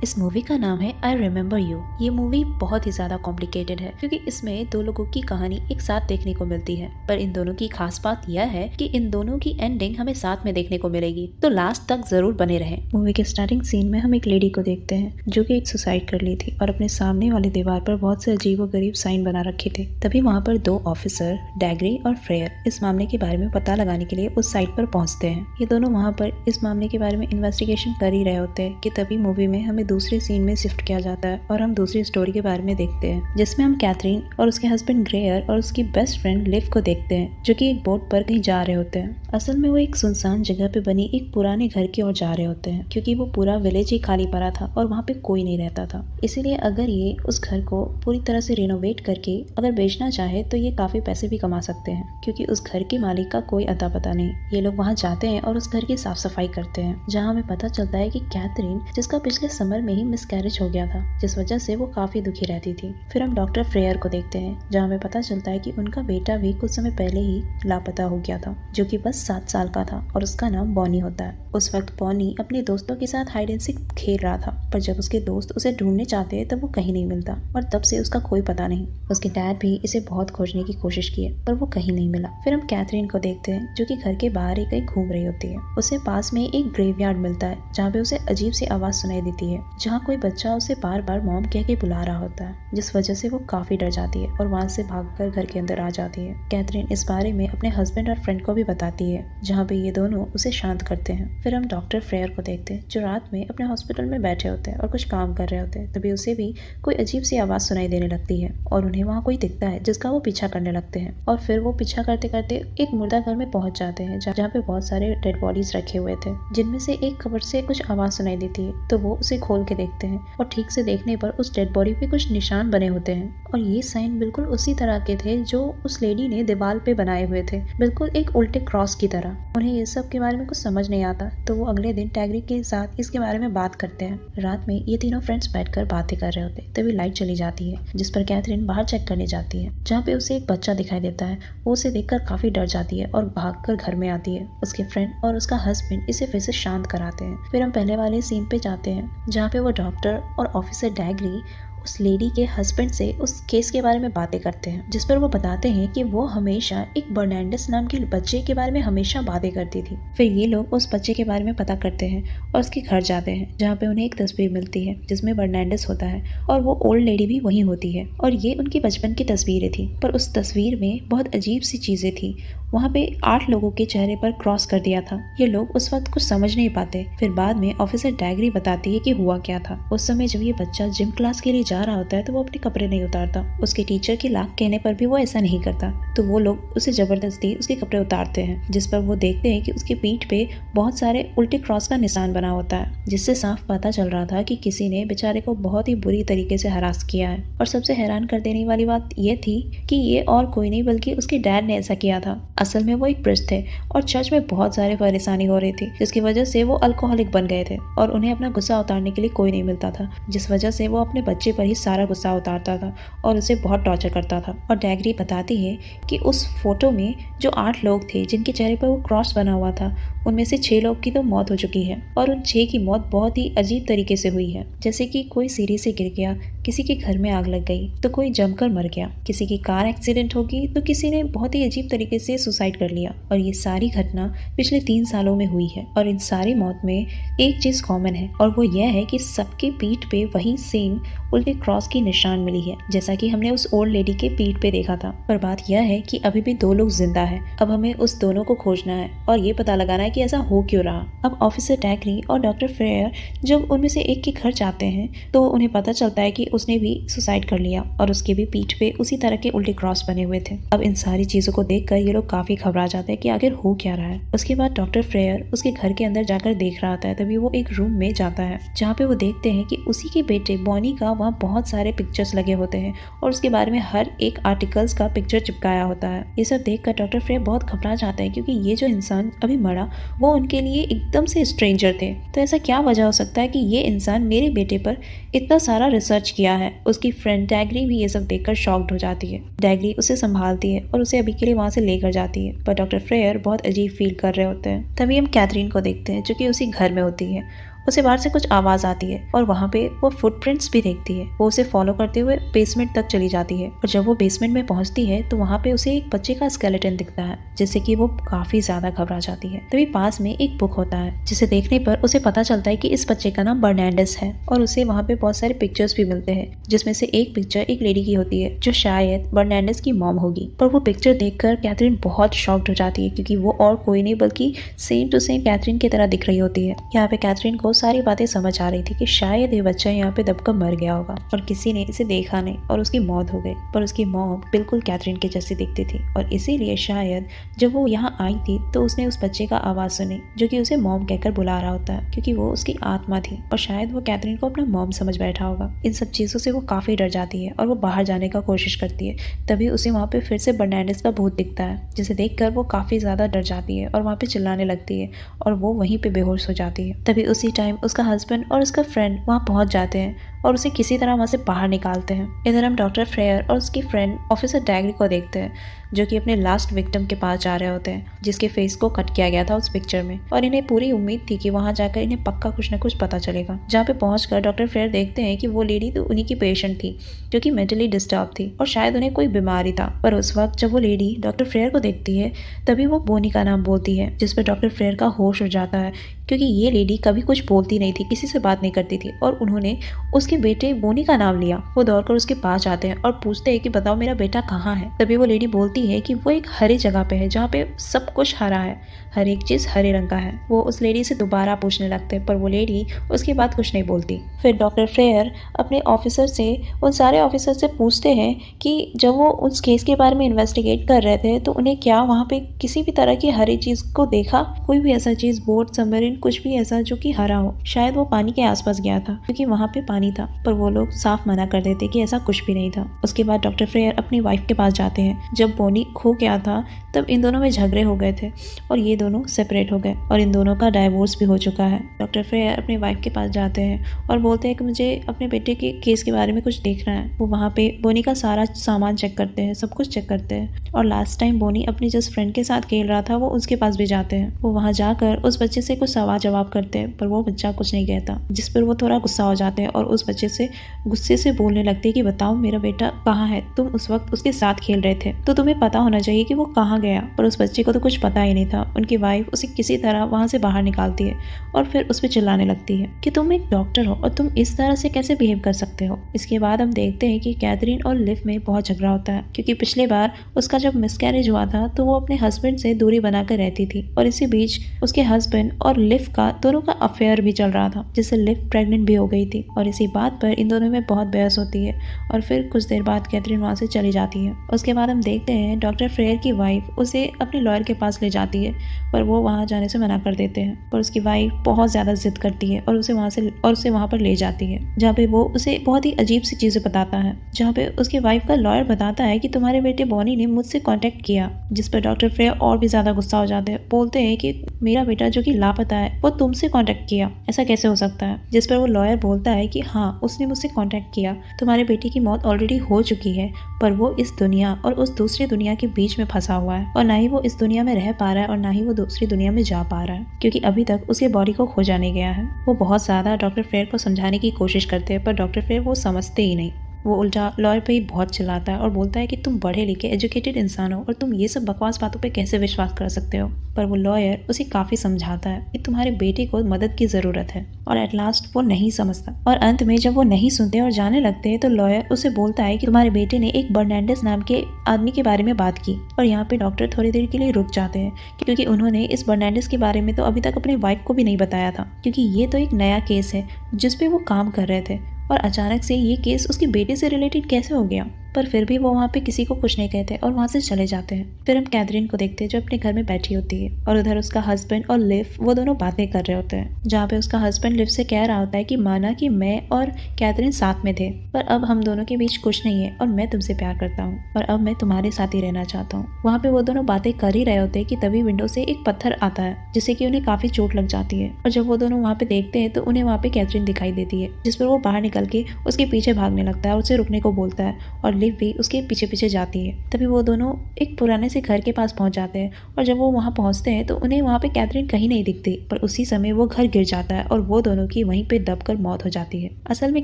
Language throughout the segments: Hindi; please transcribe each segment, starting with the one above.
इस मूवी का नाम है आई रिमेम्बर यू। ये मूवी बहुत ही ज्यादा कॉम्प्लिकेटेड है क्योंकि इसमें दो लोगों की कहानी एक साथ देखने को मिलती है, पर इन दोनों की खास बात यह है कि इन दोनों की एंडिंग हमें साथ में देखने को मिलेगी, तो लास्ट तक जरूर बने रहें। मूवी के स्टार्टिंग सीन में हम एक लेडी को देखते हैं जो कि एक सुसाइड कर ली थी और अपने सामने वाली दीवार पर बहुत से अजीबोगरीब साइन बना रखे थे। तभी वहाँ पर दो ऑफिसर डैगरी और फ्रेयर इस मामले के बारे में पता लगाने के लिए उस साइट पर पहुंचते हैं। ये दोनों वहाँ पर इस मामले के बारे में इन्वेस्टिगेशन कर ही रहे होते हैं कि तभी मूवी में हमें दूसरे सीन में शिफ्ट किया जाता है और हम दूसरी स्टोरी के बारे में देखते हैं, जिसमें हम कैथरीन और उसके हस्बैंड ग्रेयर और उसकी बेस्ट फ्रेंड लिव को देखते हैं जो कि एक बोट पर कहीं जा रहे होते हैं। असल में वो एक सुनसान जगह पे बनी एक पुराने घर की ओर जा रहे होते हैं क्योंकि वो पूरा विलेज ही खाली पड़ा था और वहाँ पे कोई नहीं रहता था। इसीलिए अगर ये उस घर को पूरी तरह से रिनोवेट करके अगर बेचना चाहे तो ये काफी पैसे भी कमा सकते हैं क्योंकि उस घर के मालिक का कोई अता पता नहीं। ये लोग वहाँ जाते हैं और उस घर की साफ सफाई करते हैं, जहाँ हमें पता चलता है कि कैथरीन, जिसका पिछले समर में ही मिसकैरेज हो गया था, जिस वजह से वो काफी दुखी रहती थी। फिर हम डॉक्टर फ्रेयर को देखते हैं जहाँ हमें पता चलता है कि उनका बेटा भी कुछ समय पहले ही लापता हो गया था, जो कि बस 7 साल का था और उसका नाम बॉनी होता है। उस वक्त बॉनी अपने दोस्तों के साथ हाइड एंड सीक खेल रहा था, पर जब उसके दोस्त उसे ढूंढने चाहते हैं तब वो कहीं नहीं मिलता और तब से उसका कोई पता नहीं। उसके डैड भी इसे बहुत खोजने की कोशिश की है पर वो कहीं नहीं मिला। फिर हम कैथरीन को देखते हैं जो कि घर के बाहर ही कहीं घूम रही होती है। उसे पास में एक ग्रेवयार्ड मिलता है जहाँ पे उसे अजीब सी आवाज सुनाई देती है, जहाँ कोई बच्चा उसे बार बार मॉम कह के बुला रहा होता है, जिस वजह से वो काफी डर जाती है और वहाँ से भागकर घर के अंदर आ जाती है। कैथरीन इस बारे में अपने हस्बैंड और फ्रेंड को भी बताती है, जहाँ पे ये दोनों उसे शांत करते हैं। फिर हम डॉक्टर फ्रेयर को देखते हैं जो रात में अपने हॉस्पिटल में बैठे होते हैं और कुछ काम कर रहे होते हैं। तभी उसे भी कोई अजीब सी आवाज सुनाई देने लगती है और उन्हें वहाँ कोई दिखता है जिसका वो पीछा करने लगते हैं और फिर वो पीछा करते करते एक मुर्दा घर में पहुंच जाते हैं जहाँ पे बहुत सारे डेड बॉडीज रखे हुए थे, जिनमें से एक कब्र से कुछ आवाज सुनाई देती है। तो वो उसे खोल के देखते हैं और ठीक से देखने पर उस डेड बॉडी पे कुछ निशान बने होते हैं और ये साइन बिल्कुल उसी तरह के थे जो उस लेडी ने दीवार पे बनाए हुए थे, बिल्कुल एक उल्टे क्रॉस की तरह। उन्हें ये सब के बारे में कुछ समझ नहीं आता, तो वो अगले दिन टैगरी के साथ इसके बारे में बात करते हैं। रात में ये तीनों फ्रेंड्स बैठकर बातें कर रहे होते, तभी लाइट चली जाती है, जिस पर कैथरीन बाहर चेक करने जाती है, जहाँ पे उसे एक बच्चा दिखाई देता है। वो उसे देखकर काफी डर जाती है और भागकर घर में आती है। उसके फ्रेंड और उसका हस्बैंड इसे फिर से शांत कराते हैं। फिर हम पहले वाले सीन पे जाते हैं जहाँ पे वो डॉक्टर और ऑफिसर डैगरी उस लेडी के हस्बैंड से उस केस के बारे में बातें करते हैं, जिस पर वो बताते हैं कि वो हमेशा एक बर्नांडिस नाम के बच्चे के बारे में हमेशा बातें करती थी। फिर ये लोग उस बच्चे के बारे में पता करते हैं और उसके घर जाते हैं, जहाँ पे उन्हें एक तस्वीर मिलती है जिसमें बर्नांडिस होता है और वो ओल्ड लेडी भी वहीं होती है और ये उनकी बचपन की तस्वीरें थी। पर उस तस्वीर में बहुत अजीब सी चीजें थी। वहाँ पे 8 लोगों के चेहरे पर क्रॉस कर दिया था। ये लोग उस वक्त कुछ समझ नहीं पाते। फिर बाद में ऑफिसर डैगरी बताती है कि हुआ क्या था। उस समय जब ये बच्चा जिम क्लास के लिए जा रहा होता है तो वो अपने कपड़े नहीं उतारता। उसके टीचर की लाख कहने पर भी वो ऐसा नहीं करता, तो वो लोग उसे जबरदस्ती उसके कपड़े उतारते हैं, जिस पर वो देखते हैं कि उसकी पीठ पे बहुत सारे उल्टे क्रॉस का निशान बना होता है, जिससे साफ पता चल रहा था कि किसी ने बेचारे को बहुत ही बुरी तरीके से हरास किया है। और सबसे हैरान कर देने वाली बात ये थी कि ये और कोई नहीं बल्कि उसके डैड ने ऐसा किया था। असल में वो एक प्रिस्ट थे और चर्च में बहुत सारे परेशानी हो रही थी, जिसकी वजह से वो अल्कोहलिक बन गए थे और उन्हें अपना गुस्सा उतारने के लिए कोई नहीं मिलता था, जिस वजह से वो अपने बच्चे पर ही सारा गुस्सा उतारता था और उसे बहुत टॉर्चर करता था। और डैगरी बताती है कि उस फोटो में जो 8 लोग थे जिनके चेहरे पर वो क्रॉस बना हुआ था, उनमें से 6 लोग की तो मौत हो चुकी है और उन 6 की मौत बहुत ही अजीब तरीके से हुई है, जैसे कि कोई सीढ़ी से गिर गया, किसी के घर में आग लग गई तो कोई जमकर मर गया, किसी की कार एक्सीडेंट होगी तो किसी ने बहुत ही अजीब तरीके से सुसाइड कर लिया। और ये सारी घटना पिछले 3 सालों में हुई है और इन सारी मौत में एक चीज कॉमन है और वो यह है कि सबके पीठ पे वही सेम उल्टे क्रॉस की निशान मिली है, जैसा कि हमने उस ओल्ड लेडी के पीठ पे देखा था। पर बात यह है कि अभी भी 2 लोग जिंदा है। अब हमें उस दोनों को खोजना है और ये पता लगाना है कि ऐसा हो क्यों रहा। अब ऑफिसर डैगरी और डॉक्टर फ्रेयर जब उनमें से एक के घर जाते हैं तो उन्हें पता चलता है कि उसने भी सुसाइड कर लिया और उसके भी पीठ पे उसी तरह के उल्टे क्रॉस बने हुए थे। अब इन सारी चीजों को देखकर ये लोग काफी घबरा जाते हैं कि आखिर हो क्या रहा है। उसके बाद डॉक्टर फ्रेयर उसके घर के अंदर जाकर देख रहा था, तभी वो एक रूम में जाता है जहाँ पे वो देखते हैं कि उसी के बेटे बॉनी का वहाँ बहुत सारे पिक्चर्स लगे होते हैं और उसके बारे में हर एक आर्टिकल्स का पिक्चर चिपकाया होता है। ये सब देखकर डॉक्टर फ्रेयर बहुत घबरा जाता है क्योंकि ये जो इंसान अभी मरा वो उनके लिए एकदम से स्ट्रेंजर थे। तो ऐसा क्या वजह हो सकता है कि ये इंसान मेरे बेटे पर इतना सारा रिसर्च किया है। उसकी फ्रेंड डैगरी भी ये सब देखकर शॉक्ड हो जाती है। डैगरी उसे संभालती है और उसे अभी के लिए वहाँ से लेकर जाती है, पर डॉक्टर फ्रेयर बहुत अजीब फील कर रहे होते हैं। तभी हम कैथरीन को देखते हैं जो कि उसी घर में होती है उसे बाहर से कुछ आवाज आती है और वहाँ पे वो फुटप्रिंट्स भी देखती है। वो उसे फॉलो करते हुए बेसमेंट तक चली जाती है और जब वो बेसमेंट में पहुंचती है तो वहाँ पे उसे एक बच्चे का स्केलेटन दिखता है, जिससे कि वो काफी ज्यादा घबरा जाती है। तभी पास में एक बुक होता है जिसे देखने पर उसे पता चलता है कि इस बच्चे का नाम बर्नांडिस है और उसे वहाँ पे बहुत सारे पिक्चर्स भी मिलते हैं, जिसमें से एक पिक्चर एक लेडी की होती है जो शायद बर्नांडिस की मॉम होगी। पर वो पिक्चर देखकर कैथरीन बहुत शॉक्ड हो जाती है क्योंकि वो और कोई नहीं बल्कि सेम टू सेम कैथरीन की तरह दिख रही होती है। यहाँ पे कैथरीन को सारी बातें समझ आ रही थी कि शायद ये बच्चा यहाँ पे दबकर मर गया होगा और किसी ने इसे देखा नहीं और उसकी मौत हो गई। पर उसकी मॉम बिल्कुल कैथरीन के जैसी दिखती थी और इसीलिए शायद जब वो यहाँ आई थी तो उसने उस बच्चे का आवाज सुनी जो कि उसे मॉम कहकर बुला रहा होता है, क्योंकि वो उसकी आत्मा थी और शायद वो कैथरीन को अपना मॉम समझ बैठा होगा। इन सब चीजों से वो काफी डर जाती है और वो बाहर जाने का कोशिश करती है। तभी उसे वहाँ पे फिर से बर्नांडिस का भूत दिखता है, जिसे देखकर वो काफी ज्यादा डर जाती है और वहाँ पे चिल्लाने लगती है और वो वहीं पे बेहोश हो जाती है। तभी उसी टाइम उसका हस्बैंड और उसका फ्रेंड वहाँ पहुंच जाते हैं और उसे किसी तरह वहाँ से बाहर निकालते हैं। इधर हम डॉक्टर फ्रेयर और उसकी फ्रेंड ऑफिसर डैगरी को देखते हैं जो कि अपने लास्ट विक्टिम के पास जा रहे होते हैं, जिसके फेस को कट किया गया था उस पिक्चर में, और इन्हें पूरी उम्मीद थी कि वहां जाकर इन्हें पक्का कुछ न कुछ पता चलेगा। जहाँ पे पहुंचकर डॉक्टर फ्रेयर देखते हैं कि वो लेडी तो उन्हीं की पेशेंट थी जो कि मेंटली डिस्टर्ब थी और शायद उन्हें कोई बीमारी था। पर उस वक्त जब वो लेडी डॉक्टर फ्रेयर को देखती है तभी वो बोनी का नाम बोलती है, जिस पर डॉक्टर फ्रेयर का होश उड़ जाता है क्योंकि ये लेडी कभी कुछ बोलती नहीं थी, किसी से बात नहीं करती थी और उन्होंने उसके बेटे बोनी का नाम लिया। वो दौड़कर उसके पास जाते हैं और पूछते हैं कि बताओ मेरा बेटा कहाँ है। तभी वो लेडी बोलती है कि वो एक हरी जगह पे है जहाँ पे सब कुछ हरा है, हर एक चीज हरे रंग का है। वो उस लेडी से दोबारा पूछने लगते हैं पर वो लेडी उसके बाद कुछ नहीं बोलती। फिर डॉक्टर फ्रेयर अपने ऑफिसर से उन सारे ऑफिसर से पूछते हैं कि जब वो उस केस के बारे में इन्वेस्टिगेट कर रहे थे तो उन्हें क्या वहाँ पे किसी भी तरह की हरी चीज को देखा, कोई भी ऐसा चीज, बोट, सबमरीन, कुछ भी ऐसा जो कि हरा हो। शायद वो पानी के आसपास गया था क्योंकि वहाँ पे पानी था, पर वो लोग साफ मना कर देते कि ऐसा कुछ भी नहीं था। उसके बाद डॉक्टर फ्रेयर अपनी वाइफ के पास जाते हैं। जब बोनी खो गया था तब इन दोनों में झगड़े हो गए थे और ये दोनों सेपरेट हो गए और इन दोनों का डाइवोर्स भी हो चुका है। डॉक्टर फ्रेयर अपनी वाइफ के पास जाते हैं और बोलते हैं कि मुझे अपने बेटे के केस के बारे में कुछ देखना है। वो वहाँ पे बोनी का सारा सामान चेक करते हैं, सब कुछ चेक करते हैं और लास्ट टाइम बोनी अपनी जिस फ्रेंड के साथ खेल रहा था वो उसके पास भी जाते हैं। वो वहाँ जाकर उस बच्चे से कुछ सवाल जवाब करते हैं पर वो बच्चा कुछ नहीं कहता, जिस पर वो थोड़ा गुस्सा हो जाते हैं और उस बच्चे से गुस्से से बोलने लगते हैं कि बताओ मेरा बेटा कहाँ है, तुम उस वक्त उसके साथ खेल रहे थे तो तुम्हें पता होना चाहिए कि वो कहाँ गया। पर उस बच्चे को तो कुछ पता ही नहीं था। उनकी वाइफ उसे किसी तरह वहाँ से बाहर निकालती है और फिर उस पर चिल्लाने लगती है कि तुम एक डॉक्टर हो और तुम इस तरह से कैसे बिहेव कर सकते हो। इसके बाद हम देखते हैं कि कैथरीन और लिव में बहुत झगड़ा होता है क्योंकि पिछली बार उसका जब मिसकैरेज हुआ था तो वो अपने हस्बैंड से दूरी बनाकर रहती थी और इसी बीच उसके हस्बैंड और लिव का दोनों का अफेयर भी चल रहा था, जिससे लिव प्रेग्नेंट भी हो गई थी और इसी बात पर इन दोनों में बहुत बहस होती है और फिर कुछ देर बाद कैथरीन वहाँ से चली जाती है। उसके बाद हम देखते हैं डॉक्टर फ्रेयर की वाइफ उसे अपने लॉयर के पास ले जाती है पर वो वहाँ जाने से मना कर देते हैं। पर उसकी वाइफ बहुत ज्यादा जिद करती है और उसे वहाँ पर ले जाती है, जहाँ पे वो उसे बहुत ही अजीब सी चीजें बताता है। जहाँ पे उसकी वाइफ का लॉयर बताता है कि तुम्हारे बेटे बॉनी ने मुझसे कांटेक्ट किया, जिस पर डॉक्टर फ्रेयर और भी ज्यादा गुस्सा हो जाते हैं। बोलते हैं कि मेरा बेटा जो कि लापता है वो तुमसे कांटेक्ट किया, ऐसा कैसे हो सकता है। जिस पर वो लॉयर बोलता है कि हाँ उसने मुझसे कांटेक्ट किया, तुम्हारे बेटे की मौत ऑलरेडी हो चुकी है पर वो इस दुनिया और उस दूसरी दुनिया के बीच में फंसा हुआ है और ना ही वो इस दुनिया में रह पा रहा है और ना ही वो दूसरी दुनिया में जा पा रहा है क्योंकि अभी तक उसके बॉडी को खोजा नहीं गया है। वो बहुत ज्यादा डॉक्टर फ्रेयर को समझाने की कोशिश करते हैं पर डॉक्टर फ्रेयर वो समझते ही नहीं। वो उल्टा लॉयर पे ही बहुत चिल्लाता है और बोलता है कि तुम पढ़े लिखे एजुकेटेड इंसान हो और तुम ये सब बकवास बातों पे कैसे विश्वास कर सकते हो। पर वो लॉयर उसे काफी समझाता है कि तुम्हारे बेटे को मदद की जरूरत है और एट लास्ट वो नहीं समझता और अंत में जब वो नहीं सुनते और जाने लगते हैं तो लॉयर उसे बोलता है कि तुम्हारे बेटे ने एक बर्नांडिस नाम के आदमी के बारे में बात की। और यहाँ पे डॉक्टर थोड़ी देर के लिए रुक जाते हैं क्योंकि उन्होंने इस बर्नांडिस के बारे में तो अभी तक अपनी वाइफ को भी नहीं बताया था क्योंकि ये तो एक नया केस है जिसपे वो काम कर रहे थे और अचानक से ये केस उसके बेटे से रिलेटेड कैसे हो गया। पर फिर भी वो वहाँ पे किसी को कुछ नहीं कहते और वहाँ से चले जाते हैं। फिर हम कैथरीन को देखते हैं जो अपने घर में बैठी होती है और उधर उसका हस्बैंड और लिव वो दोनों बातें कर रहे होते हैं, जहाँ पे उसका हस्बैंड लिव से कह रहा होता है कि माना कि मैं और कैथरीन साथ में थे पर अब हम दोनों के बीच कुछ नहीं है और मैं तुमसे प्यार करता हूँ और अब मैं तुम्हारे साथ ही रहना चाहता हूँ। वहाँ पे वो दोनों बातें कर ही रहे होते हैं कि तभी विंडो से एक पत्थर आता है जिससे कि उन्हें काफी चोट लग जाती है और जब वो दोनों वहाँ पे देखते हैं तो उन्हें वहाँ पे कैथरीन दिखाई देती है, जिस पर वो बाहर निकल के उसके पीछे भागने लगता है और उसे रुकने को बोलता है और लिव भी उसके पीछे पीछे जाती है। तभी वो दोनों एक पुराने से घर के पास पहुंच जाते हैं और जब वो वहां पहुंचते हैं तो उन्हें वहां पे कैथरीन कहीं नहीं दिखती, पर उसी समय वो घर गिर जाता है और वो दोनों की वहीं पे दबकर मौत हो जाती है। असल में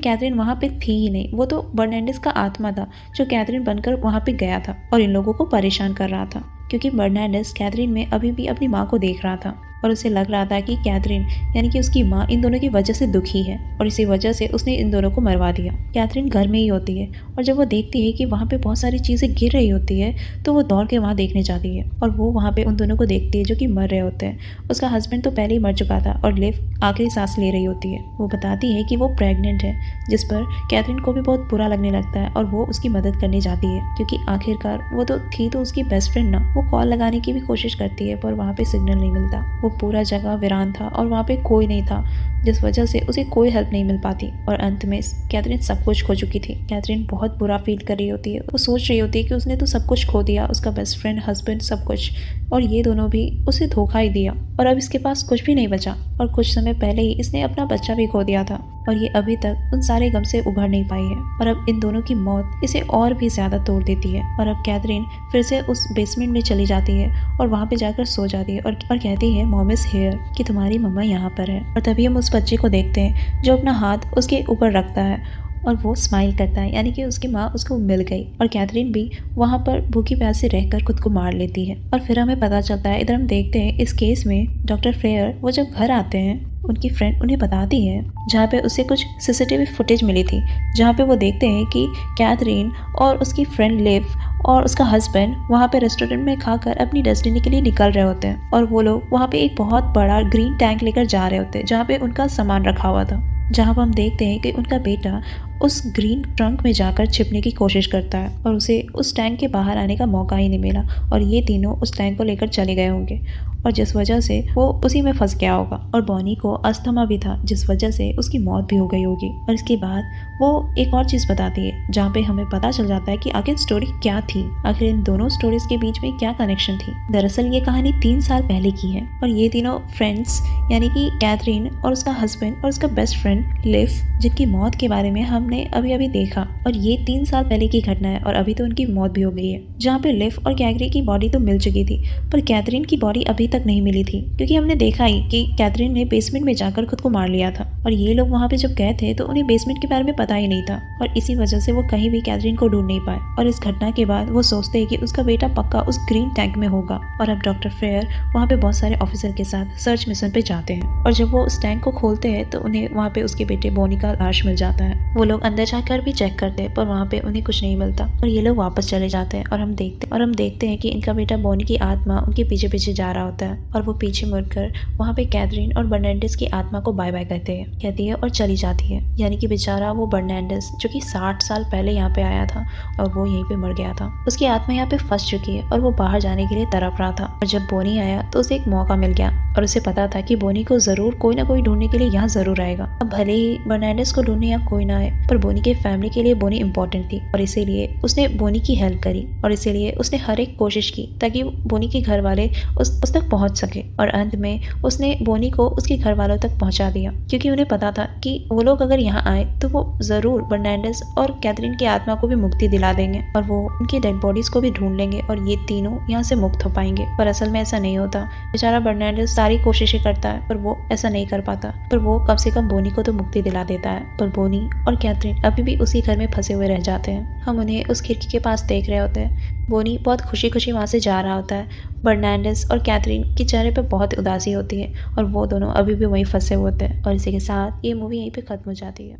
कैथरीन वहां पे थी ही नहीं, वो तो बर्नांडिस का आत्मा था जो कैथरीन बनकर वहां पे गया था और इन लोगों को परेशान कर रहा था, क्योंकि बर्नांडिस कैथरीन में अभी भी अपनी माँ को देख रहा था और उसे लग रहा था कि कैथरीन यानी कि उसकी माँ इन दोनों की वजह से दुखी है और इसी वजह से उसने इन दोनों को मरवा दिया। कैथरीन घर में ही होती है और जब वो देखती है कि वहाँ पे बहुत सारी चीज़ें गिर रही होती है तो वो दौड़ के वहाँ देखने जाती है और वो वहाँ पे उन दोनों को देखती है जो कि मर रहे होते हैं। उसका हस्बैंड तो पहले ही मर चुका था और लिव आखिरी सांस ले रही होती है। वो बताती है कि वो प्रेग्नेंट है, जिस पर कैथरीन को भी बहुत बुरा लगने लगता है और वो उसकी मदद करने जाती है, क्योंकि आखिरकार वो तो थी तो उसकी बेस्ट फ्रेंड ना। वो कॉल लगाने की भी कोशिश करती है पर वहाँ पे सिग्नल नहीं मिलता। वो पूरा जगह वीरान था और वहाँ पे कोई नहीं था, जिस वजह से उसे कोई हेल्प नहीं मिल पाती और अंत में कैथरीन सब कुछ खो चुकी थी। कैथरीन बहुत बुरा फील कर रही होती है। वो सोच रही होती है कि उसने तो सब कुछ खो दिया, उसका बेस्ट फ्रेंड, हस्बैंड, सब कुछ, और ये दोनों भी उसे धोखा ही दिया और अब इसके पास कुछ भी नहीं बचा। और कुछ समय पहले ही इसने अपना बच्चा भी खो दिया था और ये अभी तक उन सारे गम से उभर नहीं पाई है और अब इन दोनों की मौत इसे और भी ज्यादा तोड़ देती है। और अब कैथरीन फिर से उस बेसमेंट में चली जाती है और वहाँ पे जाकर सो जाती है और कहती है मॉम इज हियर, कि तुम्हारी मम्मा यहाँ पर है। और तभी हम उस बच्चे को देखते हैं जो अपना हाथ उसके ऊपर रखता है और वो स्माइल करता है, यानी कि उसकी माँ उसको मिल गई। और कैथरीन भी वहाँ पर भूखी प्यासी रहकर खुद को मार लेती है। और फिर हमें पता चलता है, इधर हम देखते हैं इस केस में डॉक्टर फ्रेयर वो जब घर आते हैं उनकी फ्रेंड उन्हें बताती है, जहाँ पे उसे कुछ सीसीटीवी फुटेज मिली थी, जहाँ पे वो देखते हैं कि कैथरीन और उसकी फ्रेंड लिव और उसका हस्बैंड वहाँ पे रेस्टोरेंट में खाकर अपनी डेस्टिनी के लिए निकल रहे होते हैं और वो लोग वहाँ पे एक बहुत बड़ा ग्रीन टैंक लेकर जा रहे होते हैं जहाँ पे उनका सामान रखा हुआ था। जहाँ पर हम देखते हैं कि उनका बेटा उस ग्रीन ट्रंक में जाकर छिपने की कोशिश करता है और उसे उस टैंक के बाहर आने का मौका ही नहीं मिला और ये तीनों उस टैंक को लेकर चले गए होंगे और जिस वजह से वो उसी में फंस गया होगा। और बॉनी को अस्थमा भी था, जिस वजह से उसकी मौत भी हो गई होगी। और इसके बाद वो एक और चीज़ बताती है जहाँ पे हमें पता चल जाता है कि आखिर स्टोरी क्या थी, आखिर इन दोनों स्टोरीज के बीच में क्या कनेक्शन थी। दरअसल ये कहानी 3 साल पहले की है और ये तीनों फ्रेंड्स यानी कि कैथरीन और उसका हस्बैंड और उसका बेस्ट फ्रेंड लिव, जिनकी मौत के बारे में हमने अभी अभी देखा, और ये 3 साल पहले की घटना है और अभी तो उनकी मौत भी हो गई है। जहाँ पे लिव और कैथरीन की बॉडी तो मिल चुकी थी पर कैथरीन की बॉडी अभी तक नहीं मिली थी, क्योंकि हमने देखा ही कि कैथरीन ने बेसमेंट में जाकर खुद को मार लिया था और ये लोग वहाँ पे जब गए थे तो उन्हें बेसमेंट के बारे में पता ही नहीं था और इसी वजह से वो कहीं भी कैथरीन को ढूंढ नहीं पाए। और इस घटना के बाद वो सोचते हैं कि उसका बेटा पक्का उस ग्रीन टैंक में होगा और अब डॉक्टर फ्रेयर वहाँ पे बहुत सारे ऑफिसर के साथ सर्च मिशन पे जाते हैं और जब वो उस टैंक को खोलते हैं तो उन्हें वहाँ पे उसके बेटे बॉनी का लाश मिल जाता है। वो लोग अंदर जाकर भी चेक करते हैं पर वहाँ पे उन्हें कुछ नहीं मिलता और ये लोग वापस चले जाते हैं और हम देखते हैं कि इनका बेटा बॉनी की आत्मा उनके पीछे पीछे जा रहा होता है और वो पीछे मुड़कर वहाँ पे कैथरीन और बर्नांडिस की आत्मा को बाय बाय कहती है और चली जाती है। यानी कि बेचारा वो बर्नांडिस जो कि 60 साल पहले यहाँ पे आया था और वो यहीं पे मर गया था, उसकी आत्मा यहाँ पे फंस चुकी है और वो बाहर जाने के लिए तड़प रहा था। और जब बोनी आया तो उसे एक मौका मिल गया और उसे पता था कि बोनी को जरूर कोई ना कोई ढूंढने के लिए यहाँ जरूर आएगा। अब भले ही बर्नांडिस को ढूंढने यहाँ कोई ना आए पर बोनी के फैमिली के लिए बोनी इंपॉर्टेंट थी और इसीलिए उसने बोनी की हेल्प करी और इसीलिए उसने हर एक कोशिश की ताकि बोनी के घर वाले उस तक पहुंच सके। और अंत में उसने बोनी को उसके घर वालों तक पहुंचा दिया, क्योंकि उन्हें पता था कि वो लोग अगर यहाँ आए तो वो जरूर बर्नांडिस और कैथरीन की आत्मा को भी मुक्ति दिला देंगे और वो उनकी डेड बॉडीज को भी ढूंढ लेंगे और ये तीनों यहाँ से मुक्त हो पाएंगे। पर असल में ऐसा नहीं होता। बेचारा बर्नांडिस सारी कोशिशें करता है पर वो ऐसा नहीं कर पाता, पर वो कम से कम बोनी को तो मुक्ति दिला देता है। पर बोनी और कैथरीन अभी भी उसी घर में फंसे हुए रह जाते हैं। हम उन्हें उस खिड़की के पास देख रहे होते हैं। बोनी बहुत खुशी खुशी वहाँ से जा रहा होता है। बर्नांडिस और कैथरीन के चेहरे पे बहुत उदासी होती है और वो दोनों अभी भी वहीं फंसे हुए होते हैं। और इसी के साथ ये मूवी यहीं पे खत्म हो जाती है।